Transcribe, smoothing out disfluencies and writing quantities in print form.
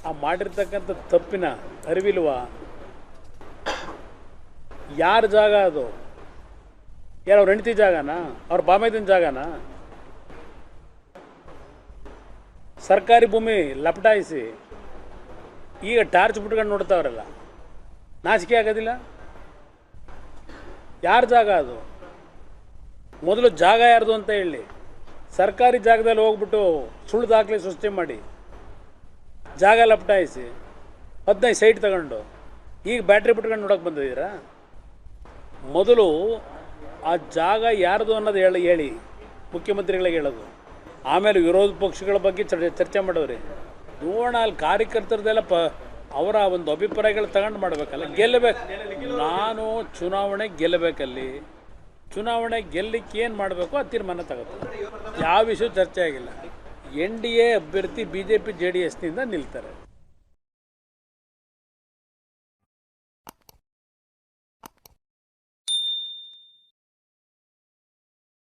ಆ ಮಾಡಿರ್ತಕ್ಕಂಥ ತಪ್ಪಿನ ಅರಿವಿಲ್ವಾ? ಯಾರ ಜಾಗ ಅದು? ಯಾರು ಅವ್ರ ಹೆಂಡತಿ ಜಾಗನಾ? ಅವ್ರ ಬಾಮೈದನ ಜಾಗನಾ? ಸರ್ಕಾರಿ ಭೂಮಿ ಲಪಟಾಯಿಸಿ ಈಗ ಟಾರ್ಚ್ ಬಿಟ್ಕೊಂಡು ನೋಡ್ತಾವ್ರಲ್ಲ, ನಾಚಿಕೆ ಆಗೋದಿಲ್ಲ? ಯಾರ ಜಾಗ ಅದು? ಮೊದಲು ಜಾಗ ಯಾರ್ದು ಅಂತ ಹೇಳಿ. ಸರ್ಕಾರಿ ಜಾಗದಲ್ಲಿ ಹೋಗ್ಬಿಟ್ಟು ಸುಳ್ಳು ದಾಖಲೆ ಸೃಷ್ಟಿ ಮಾಡಿ ಜಾಗ ಲಪಟಾಯಿಸಿ 15 ಸೈಟ್ ತಗೊಂಡು ಈಗ ಬ್ಯಾಟ್ರಿ ಬಿಟ್ಕೊಂಡು ನೋಡೋಕೆ ಬಂದಿದ್ದೀರಾ? ಮೊದಲು ಆ ಜಾಗ ಯಾರ್ದು ಅನ್ನೋದು ಹೇಳಿ ಮುಖ್ಯಮಂತ್ರಿಗಳಿಗೆ ಹೇಳೋದು, ಆಮೇಲೆ ವಿರೋಧ ಪಕ್ಷಗಳ ಬಗ್ಗೆ ಚರ್ಚೆ ಮಾಡೋರಿ. ನೋಡೋಣ ಅಲ್ಲಿ ಕಾರ್ಯಕರ್ತರದೆಲ್ಲ ಅವರ ಒಂದು ಅಭಿಪ್ರಾಯಗಳು ತಗೊಂಡು ಮಾಡಬೇಕಲ್ಲ, ಗೆಲ್ಲಬೇಕು. ನಾನು ಚುನಾವಣೆ ಗೆಲ್ಲಬೇಕಲ್ಲಿ, ಚುನಾವಣೆ ಗೆಲ್ಲಕ್ಕೆ ಏನು ಮಾಡಬೇಕು ಆ ತೀರ್ಮಾನ ತಗೋತಾರೆ. ಯಾವ ವಿಷಯ ಚರ್ಚೆ ಆಗಿಲ್ಲ. NDA ಅಭ್ಯರ್ಥಿ BJP JDSನಿಂದ ನಿಲ್ತಾರೆ.